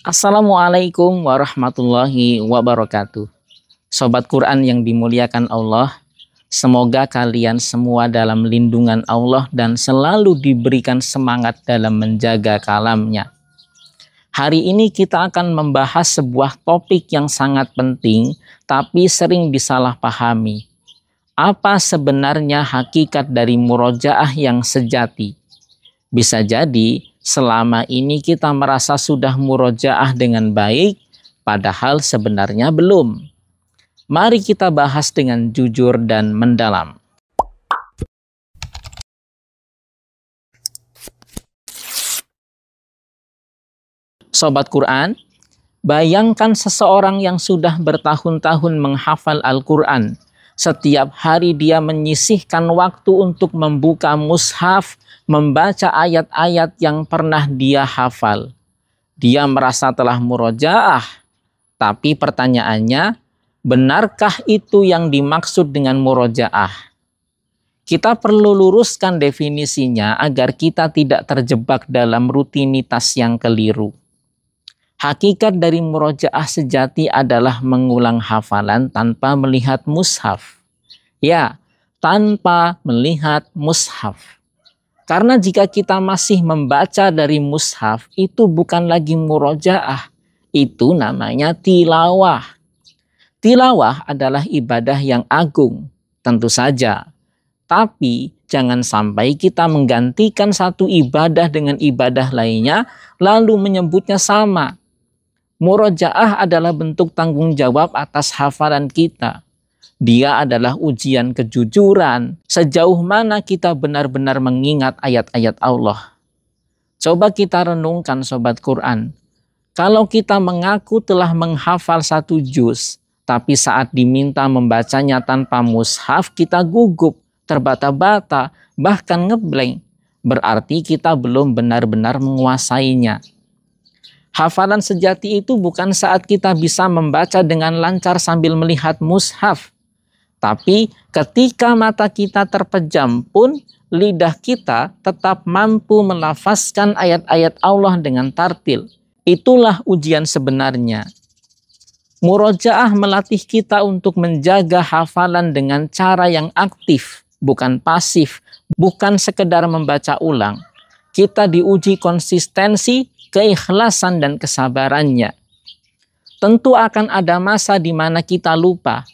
Assalamualaikum warahmatullahi wabarakatuh. Sobat Quran yang dimuliakan Allah, semoga kalian semua dalam lindungan Allah dan selalu diberikan semangat dalam menjaga kalamnya. Hari ini kita akan membahas sebuah topik yang sangat penting tapi sering disalahpahami. Apa sebenarnya hakikat dari murojaah yang sejati? Bisa jadi selama ini kita merasa sudah murojaah dengan baik, padahal sebenarnya belum. Mari kita bahas dengan jujur dan mendalam. Sobat Quran, bayangkan seseorang yang sudah bertahun-tahun menghafal Al-Quran. Setiap hari dia menyisihkan waktu untuk membuka mushaf, membaca ayat-ayat yang pernah dia hafal. Dia merasa telah murojaah, tapi pertanyaannya, benarkah itu yang dimaksud dengan murojaah? Kita perlu luruskan definisinya agar kita tidak terjebak dalam rutinitas yang keliru. Hakikat dari murojaah sejati adalah mengulang hafalan tanpa melihat mushaf. Ya, tanpa melihat mushaf. Karena jika kita masih membaca dari mushaf, itu bukan lagi murojaah. Itu namanya tilawah. Tilawah adalah ibadah yang agung, tentu saja. Tapi jangan sampai kita menggantikan satu ibadah dengan ibadah lainnya, lalu menyebutnya sama. Murojaah adalah bentuk tanggung jawab atas hafalan kita. Dia adalah ujian kejujuran, sejauh mana kita benar-benar mengingat ayat-ayat Allah. Coba kita renungkan Sobat Quran. Kalau kita mengaku telah menghafal satu juz, tapi saat diminta membacanya tanpa mushaf, kita gugup, terbata-bata, bahkan ngeblank. Berarti kita belum benar-benar menguasainya. Hafalan sejati itu bukan saat kita bisa membaca dengan lancar sambil melihat mushaf. Tapi ketika mata kita terpejam pun, lidah kita tetap mampu melafazkan ayat-ayat Allah dengan tartil. Itulah ujian sebenarnya. Murojaah melatih kita untuk menjaga hafalan dengan cara yang aktif, bukan pasif, bukan sekedar membaca ulang. Kita diuji konsistensi, keikhlasan dan kesabarannya. Tentu akan ada masa di mana kita lupa.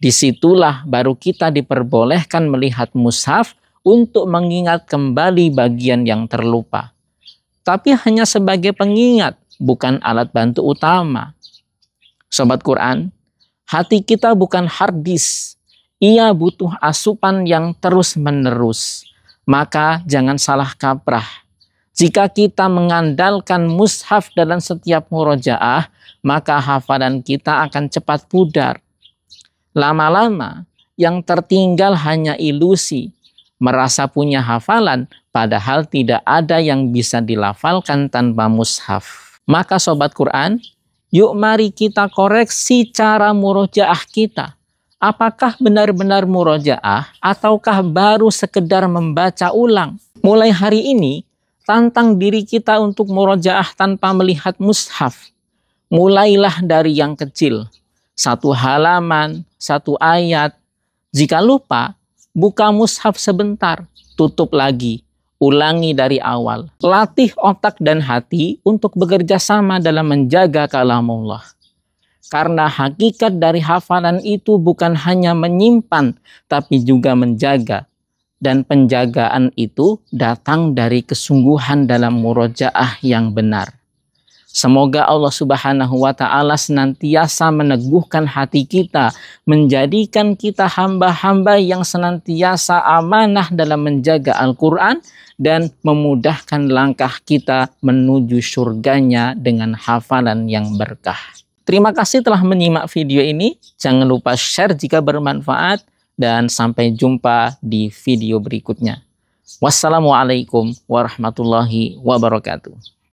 Disitulah baru kita diperbolehkan melihat mushaf untuk mengingat kembali bagian yang terlupa. Tapi hanya sebagai pengingat, bukan alat bantu utama. Sobat Quran, hati kita bukan hard disk. Ia butuh asupan yang terus-menerus. Maka jangan salah kaprah. Jika kita mengandalkan mushaf dalam setiap murojaah, maka hafalan kita akan cepat pudar. Lama-lama, yang tertinggal hanya ilusi, merasa punya hafalan, padahal tidak ada yang bisa dilafalkan tanpa mushaf. Maka Sobat Quran, yuk mari kita koreksi cara murojaah kita. Apakah benar-benar murojaah, ataukah baru sekedar membaca ulang? Mulai hari ini, tantang diri kita untuk murojaah tanpa melihat mushaf. Mulailah dari yang kecil. Satu halaman, satu ayat. Jika lupa, buka mushaf sebentar. Tutup lagi. Ulangi dari awal. Latih otak dan hati untuk bekerja sama dalam menjaga kalamullah. Karena hakikat dari hafalan itu bukan hanya menyimpan, tapi juga menjaga. Dan penjagaan itu datang dari kesungguhan dalam murojaah yang benar. Semoga Allah Subhanahu wa Ta'ala senantiasa meneguhkan hati kita, menjadikan kita hamba-hamba yang senantiasa amanah dalam menjaga Al-Quran dan memudahkan langkah kita menuju surganya dengan hafalan yang berkah. Terima kasih telah menyimak video ini. Jangan lupa share jika bermanfaat. Dan sampai jumpa di video berikutnya. Wassalamualaikum warahmatullahi wabarakatuh.